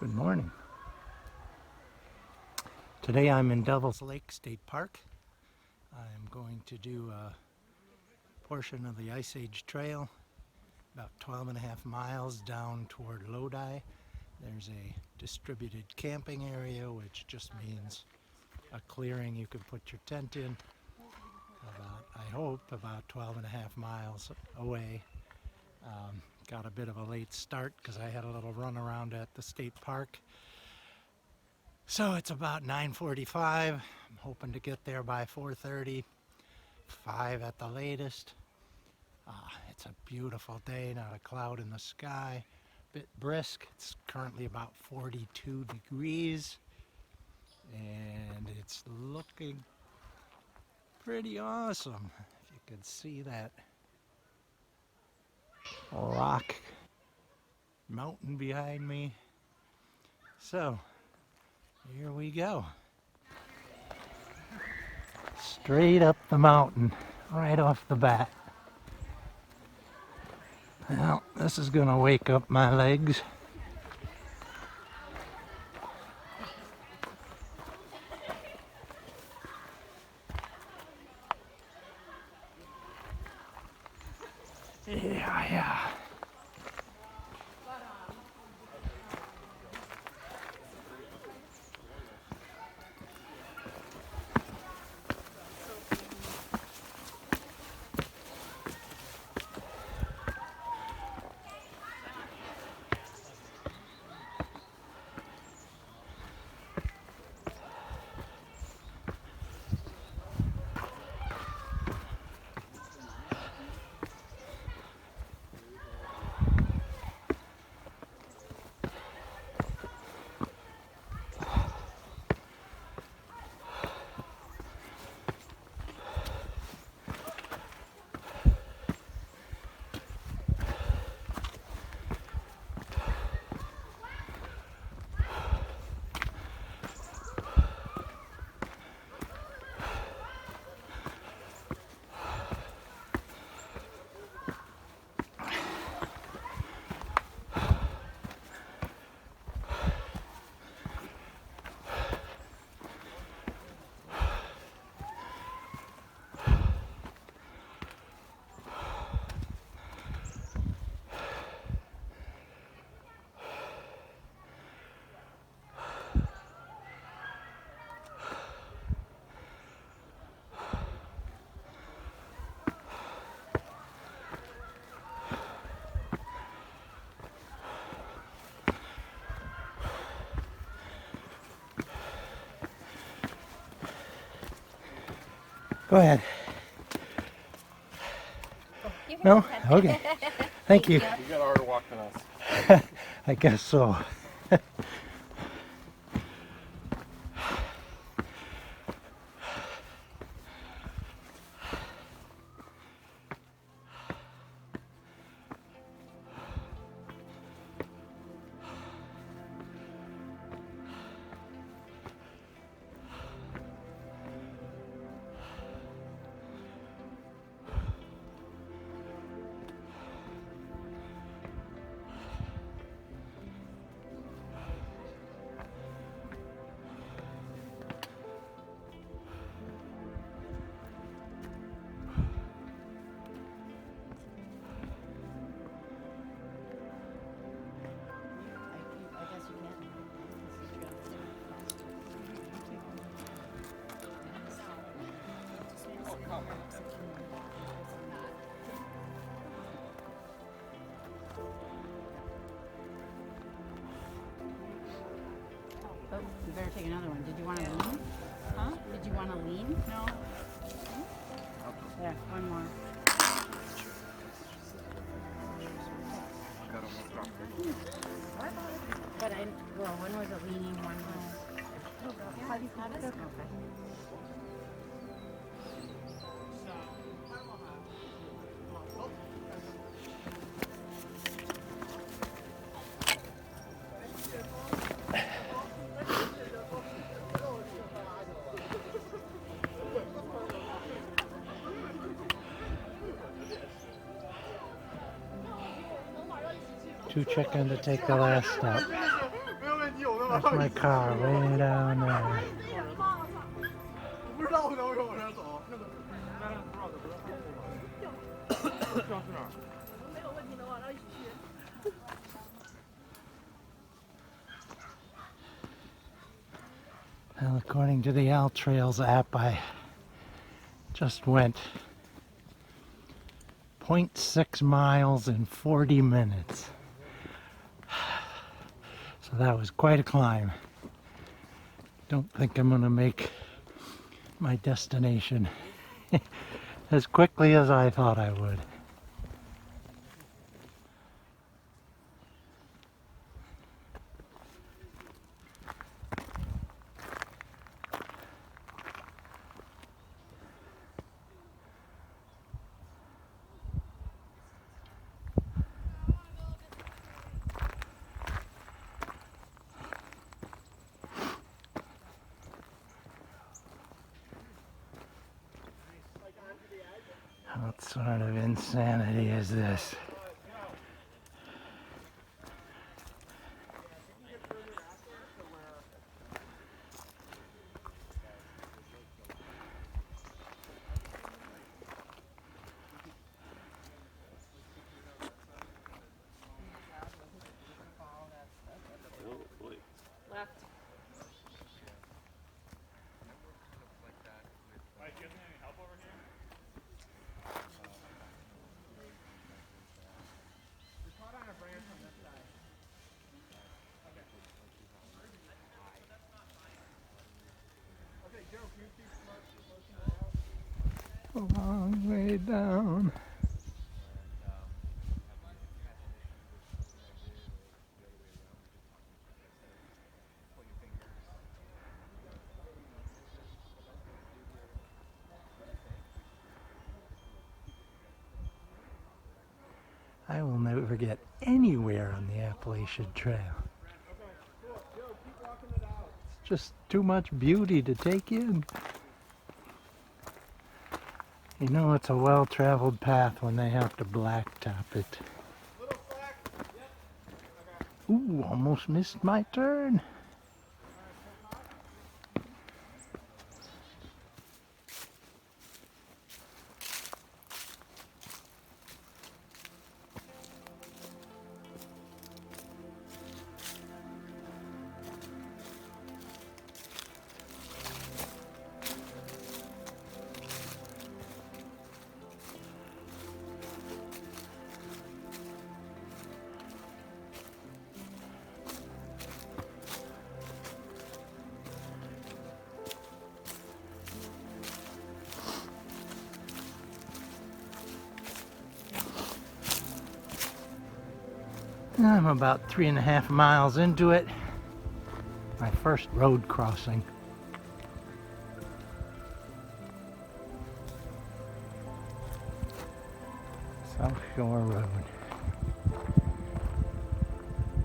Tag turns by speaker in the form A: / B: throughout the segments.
A: Good morning. Today I'm in Devil's Lake State Park. I'm going to do a portion of the Ice Age Trail, about 12.5 miles down toward Lodi. There's a distributed camping area, which just means a clearing you can put your tent in, I hope, about 12.5 miles away. Got a bit of a late start because I had a little run around at the state park. So it's about 9:45. I'm hoping to get there by 4:30, 5 at the latest. It's a beautiful day, not a cloud in the sky. Bit brisk. It's currently about 42 degrees, and it's looking pretty awesome. If you could see that rock mountain behind me. So here we go. Straight up the mountain, right off the bat. Well, this is gonna wake up my legs. Yeah. Go ahead. No? Okay. Thank you.
B: You got a harder walk than us.
A: I guess so.
C: Oh, we better take another one. Did you want to lean? Huh? Did you want to lean? No. There, one more. But one was a leaning, one was... Okay.
A: Two check in to take the last stop. There's my car way down there.
B: 不知道，我等会儿往上走。那个，咱俩不知道怎么着。知道去哪儿？
A: Well, according to the Al Trails app, I just went 0.6 miles in 40 minutes. So that was quite a climb. Don't think I'm gonna make my destination as quickly as I thought I would. What sort of insanity is this?
C: Left.
A: A long way down. I will never get anywhere on the Appalachian Trail. It's just too much beauty to take in. You know it's a well-traveled path when they have to blacktop it. Ooh, almost missed my turn. I'm about 3.5 miles into it. My first road crossing. South Shore Road.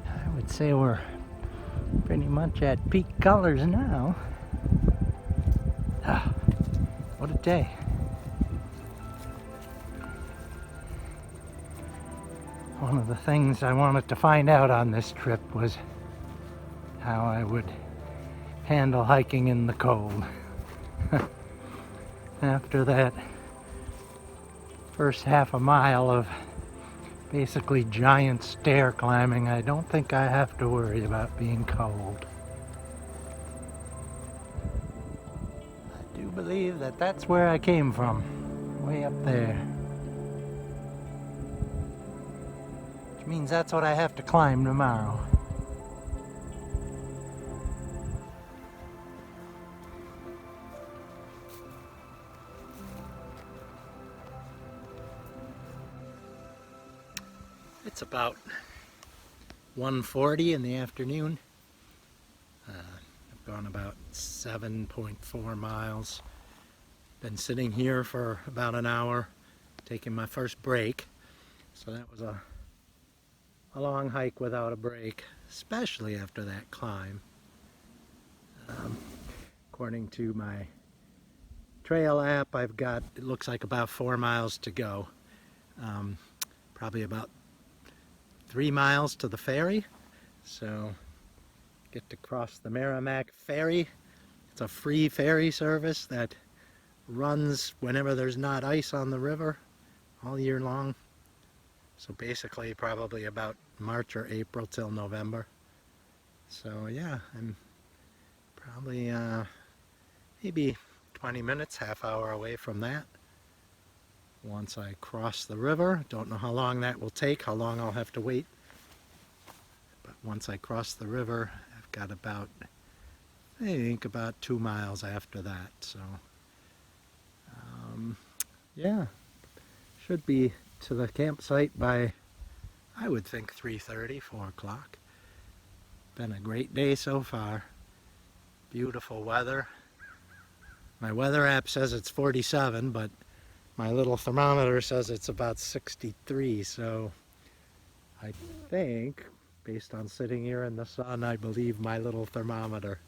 A: I would say we're pretty much at peak colors now. Ah, what a day. One of the things I wanted to find out on this trip was how I would handle hiking in the cold. After that first half a mile of basically giant stair climbing, I don't think I have to worry about being cold. I do believe that that's where I came from, way up there. Which means that's what I have to climb tomorrow. It's about 1:40 in the afternoon. I've gone about 7.4 miles. Been sitting here for about an hour, taking my first break. So that was a long hike without a break, especially after that climb. According to my trail app, I've got, it looks like about 4 miles to go. Probably about 3 miles to the ferry. So get to cross the Merrimack ferry. It's a free ferry service that runs whenever there's not ice on the river all year long. So basically probably about March or April till November. So yeah, I'm probably maybe 20 minutes, half hour away from that. Once I cross the river, don't know how long that will take, how long I'll have to wait. But once I cross the river, I've got about, I think about 2 miles after that. So yeah, should be to the campsite by, I would think 3:30, 4 o'clock. Been a great day so far. Beautiful weather. My weather app says it's 47, but my little thermometer says it's about 63, so I think, based on sitting here in the sun, I believe my little thermometer.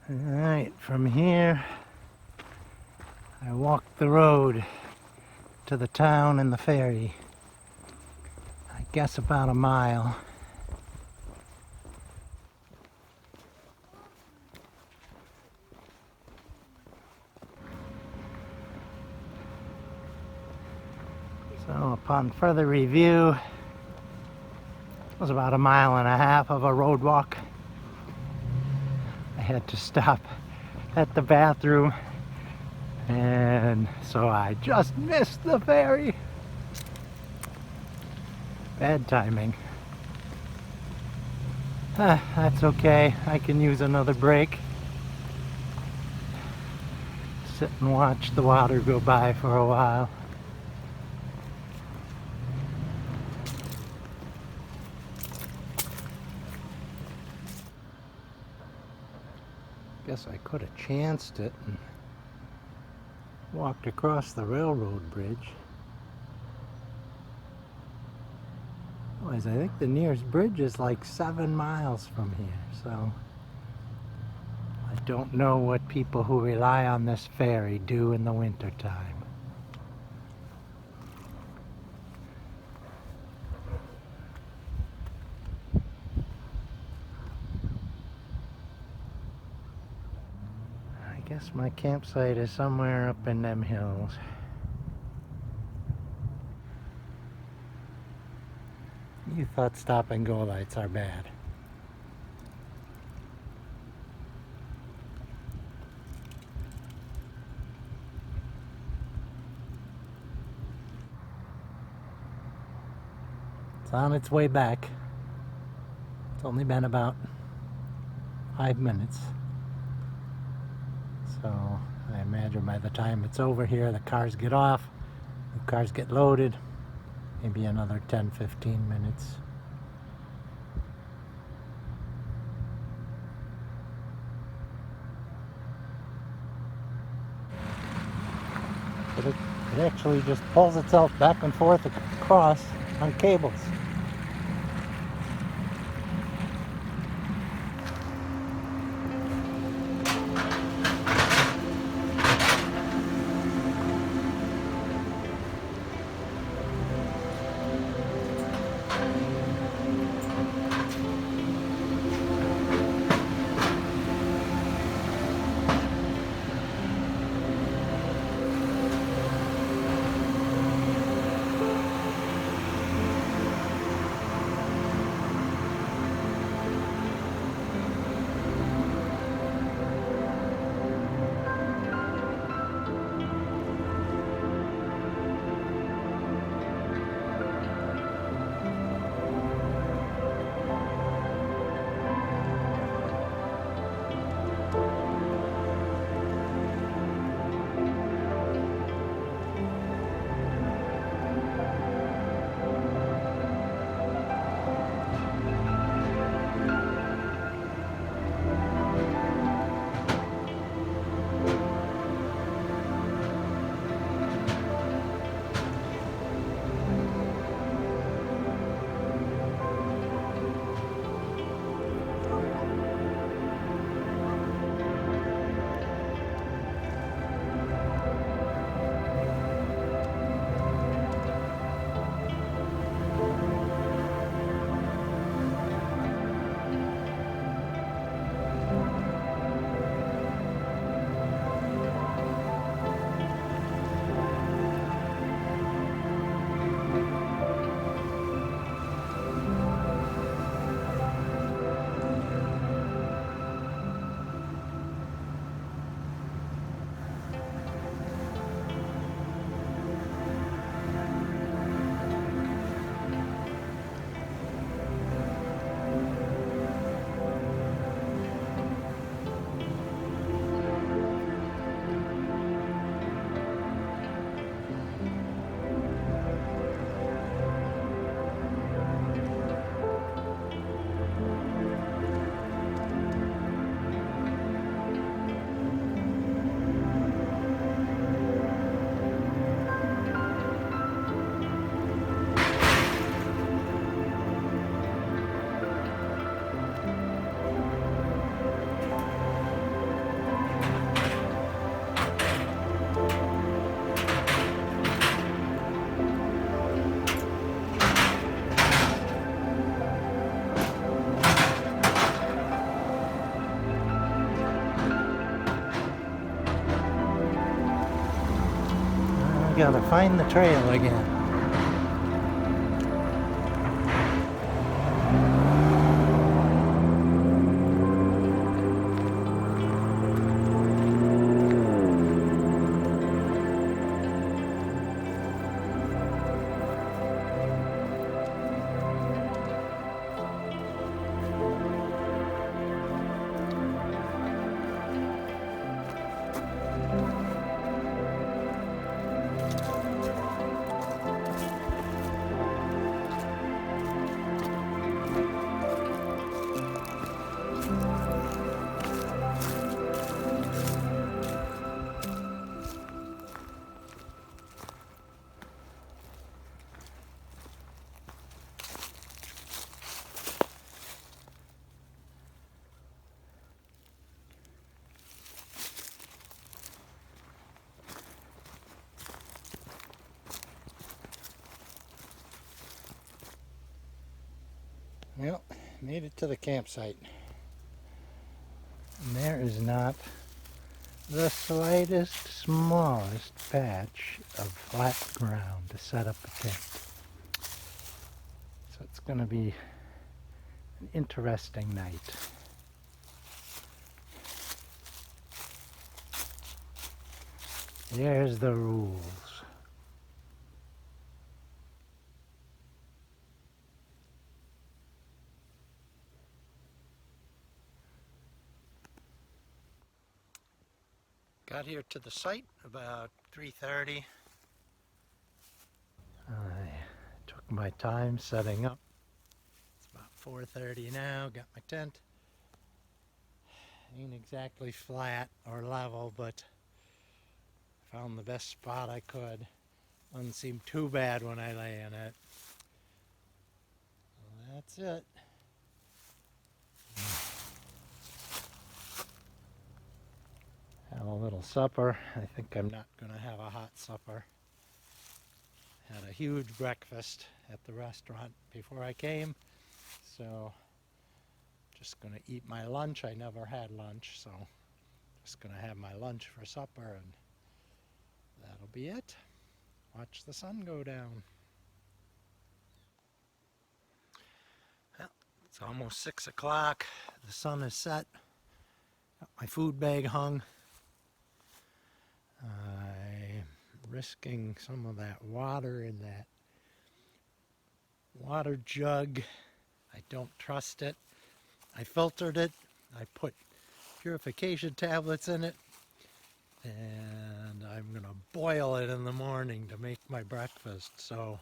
A: Alright, from here I walk the road to the town and the ferry. I guess about a mile. So upon further review, it was about a mile and a half of a road walk. I had to stop at the bathroom, and so I just missed the ferry. Bad timing. That's okay, I can use another break. Sit and watch the water go by for a while. Guess I could have chanced it and walked across the railroad bridge. Otherwise, I think the nearest bridge is like 7 miles from here, so I don't know what people who rely on this ferry do in the winter time. I guess my campsite is somewhere up in them hills. You thought stop and go lights are bad. It's on its way back. It's only been about 5 minutes. So I imagine by the time it's over here, the cars get off, the cars get loaded, maybe another 10-15 minutes. But it actually just pulls itself back and forth across on cables. We gotta find the trail again. Well, made it to the campsite. And there is not the slightest, smallest patch of flat ground to set up a tent. So it's going to be an interesting night. There's the rules. Got here to the site about 3:30. I took my time setting up. It's about 4:30 now. Got my tent. Ain't exactly flat or level, but found the best spot I could. Doesn't seem too bad when I lay in it. Well, that's it. Have a little supper. I think I'm not going to have a hot supper. Had a huge breakfast at the restaurant before I came, so just going to eat my lunch. I never had lunch, so just going to have my lunch for supper, and that'll be it. Watch the sun go down. Well, it's almost 6 o'clock. The sun is set. Got my food bag hung. I'm risking some of that water in that water jug. I don't trust it. I filtered it. I put purification tablets in it. And I'm going to boil it in the morning to make my breakfast. So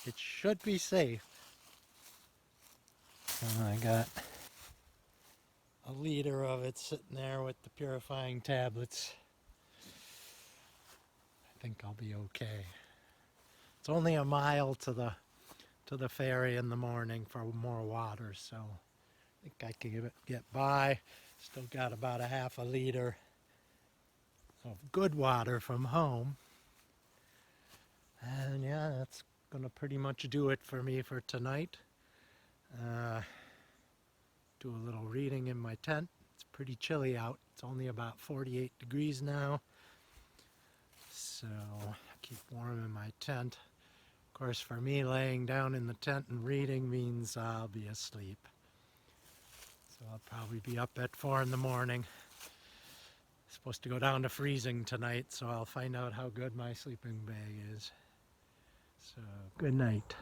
A: it should be safe. And I got a liter of it sitting there with the purifying tablets. I think I'll be okay. It's only a mile to the ferry in the morning for more water, so I think I can get by. Still got about a half a liter of good water from home. And yeah, that's gonna pretty much do it for me for tonight. Do a little reading in my tent. It's pretty chilly out. It's only about 48 degrees now. So keep warm in my tent. Of course, for me, laying down in the tent and reading means I'll be asleep. So I'll probably be up at 4 in the morning. It's supposed to go down to freezing tonight, so I'll find out how good my sleeping bag is. So good night.